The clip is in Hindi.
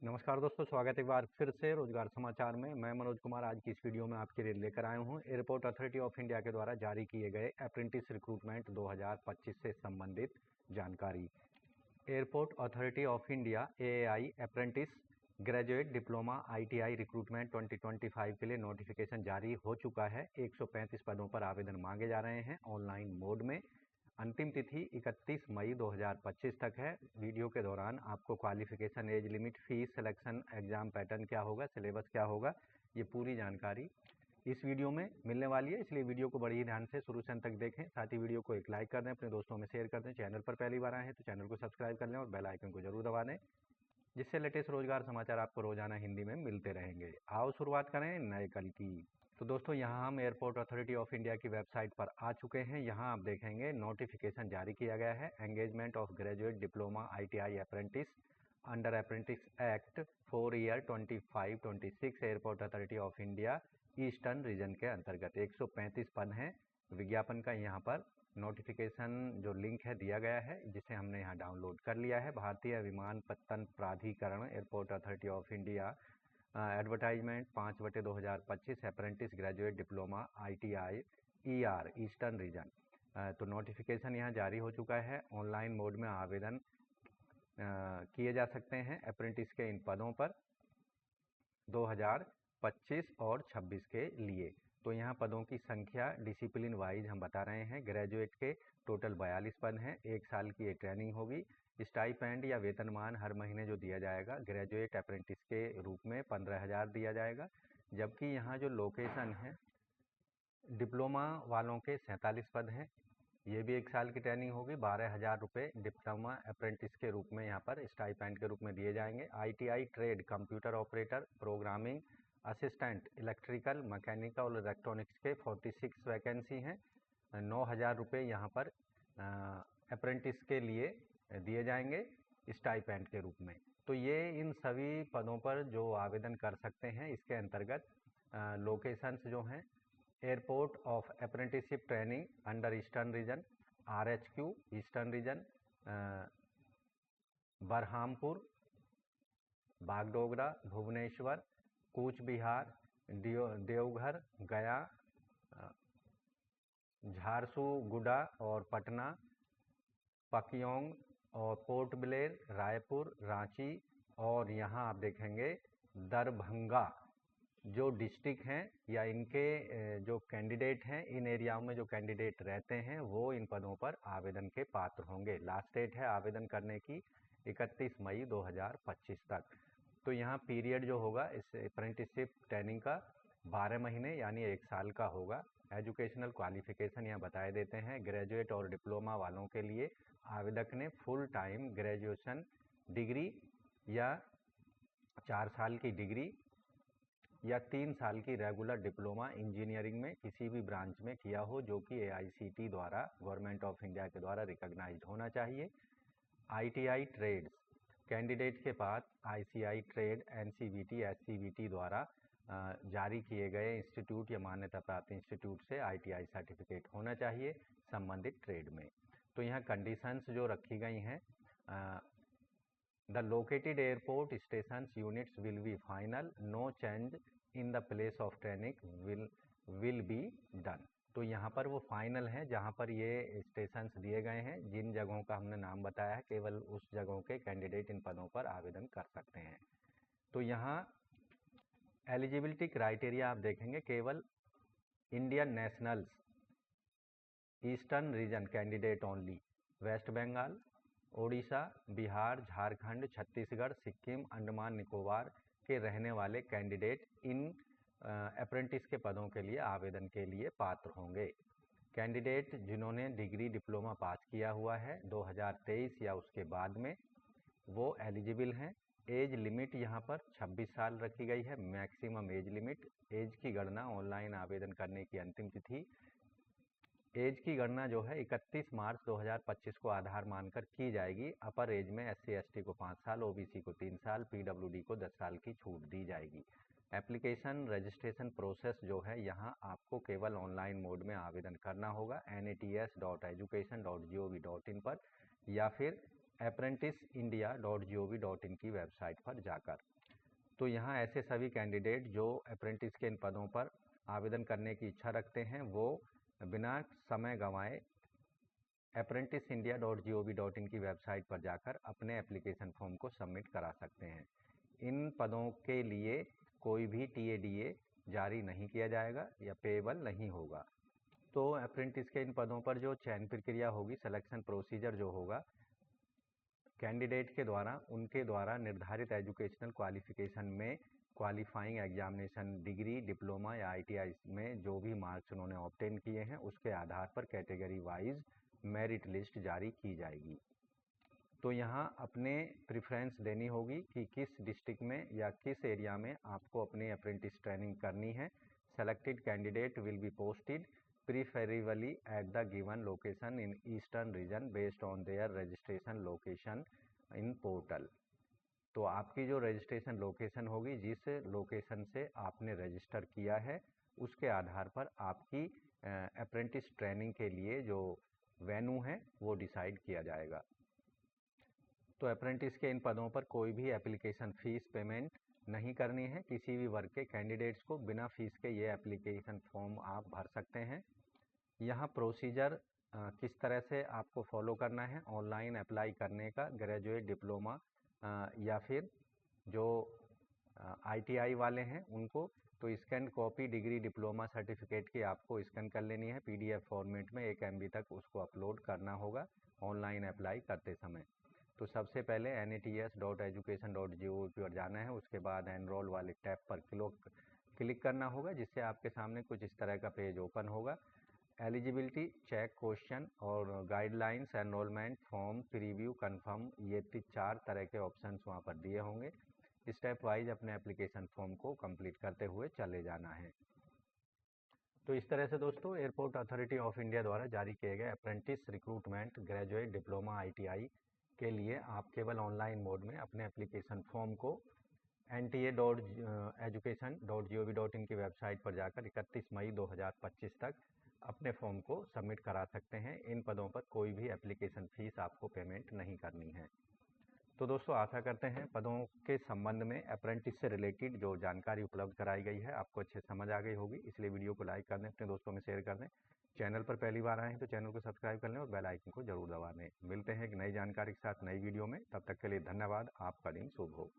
नमस्कार दोस्तों, स्वागत है एक बार फिर से रोजगार समाचार में। मैं मनोज कुमार आज की इस वीडियो में आपके लिए लेकर आया हूं एयरपोर्ट अथॉरिटी ऑफ इंडिया के द्वारा जारी किए गए अप्रेंटिस रिक्रूटमेंट 2025 से संबंधित जानकारी। Airport authority of India AAI apprentice graduate diploma ITI recruitment 2025 के लिए नोटिफिकेशन जारी हो चुका है। 135 पदों पर आवेदन मांगे जा रहे हैं ऑनलाइन मोड में। अंतिम तिथि 31 मई 2025 तक है। वीडियो के दौरान आपको qualification, age limit, fees, selection, exam pattern क्या होगा, सिलेबस क्या होगा, ये पूरी जानकारी इस वीडियो में मिलने वाली है। इसलिए वीडियो को बड़ी ही ध्यान से शुरू से अंत तक देखें। साथ ही वीडियो को एक लाइक कर दें, अपने दोस्तों में शेयर कर दें। चैनल पर पहली बार आए हैं तो चैनल को सब्सक्राइब कर लें और बेल आइकन को जरूर दबा दें, जिससे लेटेस्ट रोजगार समाचार आपको रोजाना हिंदी में मिलते रहेंगे। आओ शुरुआत करें नए कल की। तो दोस्तों, यहाँ हम एयरपोर्ट अथॉरिटी ऑफ इंडिया की वेबसाइट पर आ चुके हैं। यहाँ आप देखेंगे नोटिफिकेशन जारी किया गया है। Engagement of graduate diploma ITI apprentice under apprentice act 4 year 25-26 airport authority of India eastern region के अंतर्गत 135 पद हैं। विज्ञापन का यहाँ पर नोटिफिकेशन जो लिंक है दिया गया है, जिसे हमने यहाँ डाउनलोड कर लिया है। भारतीय विमानपत्तन प्राधिकरण airport authority of India advertisement 5/2025 apprentice graduate diploma ITI ER eastern region. तो नोटिफिकेशन यहाँ जारी हो चुका है। ऑनलाइन मोड में आवेदन किए जा सकते हैं अप्रेंटिस के इन पदों पर 2025 और 26 के लिए। तो यहाँ पदों की संख्या डिसिप्लिन वाइज हम बता रहे हैं। ग्रेजुएट के टोटल 42 पद हैं। 1 साल की ये ट्रेनिंग होगी। स्टाइपेंड या वेतनमान हर महीने जो दिया जाएगा ग्रेजुएट अप्रेंटिस के रूप में 15,000 दिया जाएगा। जबकि यहाँ जो लोकेशन है, डिप्लोमा वालों के 47 पद हैं। ये भी 1 साल की ट्रेनिंग होगी। 12,000 रुपये डिप्लोमा अप्रेंटिस के रूप में यहाँ पर स्टाइपेंड के रूप में दिए जाएंगे। ITI trade computer operator, programming assistant, electrical, mechanical और इलेक्ट्रॉनिक्स के 46 वैकेंसी हैं। 9,000 रुपये यहाँ पर अप्रेंटिस के लिए दिए जाएंगे स्टाइपेंड के रूप में। तो ये इन सभी पदों पर जो आवेदन कर सकते हैं, इसके अंतर्गत लोकेशंस जो हैं, airport of apprenticeship training under eastern region RHQ eastern region, Berhampur, Bagdogra, Bhubaneswar, Cooch Behar, Deoghar, Gaya, Jharsuguda और पटना, पकयोंग और पोर्ट ब्लेयर, रायपुर, रांची और यहाँ आप देखेंगे दरभंगा जो डिस्ट्रिक्ट हैं या इनके जो कैंडिडेट हैं, इन एरियाओं में जो कैंडिडेट रहते हैं वो इन पदों पर आवेदन के पात्र होंगे। लास्ट डेट है आवेदन करने की 31 मई 2025 तक। तो यहाँ पीरियड जो होगा इस अप्रेंटिसशिप ट्रेनिंग का 12 महीने यानी 1 साल का होगा। एजुकेशनल क्वालिफिकेशन यहाँ बताए देते हैं। ग्रेजुएट और डिप्लोमा वालों के लिए आवेदक ने फुल टाइम ग्रेजुएशन डिग्री या 4 साल की डिग्री या 3 साल की रेगुलर डिप्लोमा इंजीनियरिंग में किसी भी ब्रांच में किया हो, जो कि एआईसीटी द्वारा, गवर्नमेंट ऑफ इंडिया के द्वारा रिकॉग्नाइज्ड होना चाहिए। आईटीआई ट्रेड्स कैंडिडेट के पास आईसीआई ट्रेड, एनसीवीटी, एससीवीटी द्वारा जारी किए गए इंस्टीट्यूट या मान्यता प्राप्त इंस्टीट्यूट से आईटीआई सर्टिफिकेट होना चाहिए संबंधित ट्रेड में। तो यहाँ कंडीशंस जो रखी गई हैं, The located airport stations units will be final. No change in the place of training will be done. तो यहाँ पर वो फाइनल हैं जहाँ पर ये स्टेशंस दिए गए हैं। जिन जगहों का हमने नाम बताया है, केवल उस जगहों के कैंडिडेट इन पदों पर आवेदन कर सकते हैं। तो यहाँ एलिजिबिलिटी क्राइटेरिया आप देखेंगे, केवल Indian nationals, eastern region candidate only, West Bengal, Odisha, Bihar, Jharkhand, Chhattisgarh, Sikkim, Andaman Nicobar के रहने वाले कैंडिडेट इन अप्रेंटिस के पदों के लिए आवेदन के लिए पात्र होंगे। कैंडिडेट जिन्होंने डिग्री डिप्लोमा पास किया हुआ है 2023 या उसके बाद में, वो एलिजिबल हैं। एज लिमिट यहाँ पर 26 साल रखी गई है, मैक्सिमम एज लिमिट। एज की गणना ऑनलाइन आवेदन करने की अंतिम तिथि, एज की गणना जो है 31 मार्च 2025 को आधार मानकर की जाएगी। अपर एज में SC ST को 5 साल, OBC को 3 साल, PWD को 10 साल की छूट दी जाएगी। एप्लीकेशन रजिस्ट्रेशन प्रोसेस जो है, यहाँ आपको केवल ऑनलाइन मोड में आवेदन करना होगा nats.education.gov.in पर, या फिर apprentice.india.gov.in की वेबसाइट पर जाकर। तो यहाँ ऐसे सभी कैंडिडेट जो अप्रेंटिस के इन पदों पर आवेदन करने की इच्छा रखते हैं वो बिना समय गंवाए apprentice.india.gov.in की वेबसाइट पर जाकर अपने एप्लीकेशन फॉर्म को सबमिट करा सकते हैं। इन पदों के लिए कोई भी TADA जारी नहीं किया जाएगा या पेएबल नहीं होगा। तो अप्रेंटिस के इन पदों पर जो चयन प्रक्रिया होगी, सिलेक्शन प्रोसीजर जो होगा, कैंडिडेट के द्वारा उनके द्वारा निर्धारित एजुकेशनल क्वालिफिकेशन में क्वालिफाइंग एग्जामिनेशन डिग्री, डिप्लोमा या ITI में जो भी मार्क्स उन्होंने ऑब्टेन किए हैं उसके आधार पर कैटेगरी वाइज मेरिट लिस्ट जारी की जाएगी। तो यहाँ अपने प्रेफरेंस देनी होगी कि किस डिस्ट्रिक्ट में या किस एरिया में आपको अपनी अप्रेंटिस ट्रेनिंग करनी है। Selected candidate will be posted preferably at the given location in eastern region based on their registration location in portal. तो आपकी जो रजिस्ट्रेशन लोकेशन होगी, जिस लोकेशन से आपने रजिस्टर किया है उसके आधार पर आपकी अप्रेंटिस ट्रेनिंग के लिए जो वेन्यू है वो डिसाइड किया जाएगा। तो अप्रेंटिस के इन पदों पर कोई भी एप्लीकेशन फ़ीस पेमेंट नहीं करनी है। किसी भी वर्ग के कैंडिडेट्स को बिना फीस के ये एप्लीकेशन फॉर्म आप भर सकते हैं। यहाँ प्रोसीजर किस तरह से आपको फॉलो करना है ऑनलाइन अप्लाई करने का, ग्रेजुएट, डिप्लोमा या फिर जो ITI वाले हैं उनको, तो scan copy degree, diploma certificate की आपको स्कैन कर लेनी है PDF फॉर्मेट में, 1 MB तक उसको अपलोड करना होगा ऑनलाइन अप्लाई करते समय। तो सबसे पहले nats.education.gov पर जाना है, उसके बाद एनरोल वाले टैब पर क्लिक करना होगा, जिससे आपके सामने कुछ इस तरह का पेज ओपन होगा। एलिजिबिलिटी चेक, क्वेश्चन और guidelines, enrolment form, preview, confirm, ये 4 तरह के ऑप्शंस वहाँ पर दिए होंगे। स्टेप वाइज अपने एप्लीकेशन फॉर्म को कंप्लीट करते हुए चले जाना है। तो इस तरह से दोस्तों एयरपोर्ट अथॉरिटी ऑफ इंडिया द्वारा जारी किए गए apprentice recruitment, graduate, diploma, ITI के लिए आप केवल ऑनलाइन मोड में अपने एप्लीकेशन फॉर्म को nta.education.gov.in की वेबसाइट पर जाकर 31 मई 2025 तक अपने फॉर्म को सबमिट करा सकते हैं। इन पदों पर कोई भी एप्लीकेशन फ़ीस आपको पेमेंट नहीं करनी है। तो दोस्तों आशा करते हैं पदों के संबंध में अप्रेंटिस से रिलेटेड जो जानकारी उपलब्ध कराई गई है आपको अच्छे समझ आ गई होगी। इसलिए वीडियो को लाइक कर दें, अपने दोस्तों में शेयर कर दें। चैनल पर पहली बार आए हैं तो चैनल को सब्सक्राइब कर लें और बेल आइकन को जरूर दबा दें। मिलते हैं एक नई जानकारी के साथ नई वीडियो में, तब तक के लिए धन्यवाद। आपका दिन शुभ हो।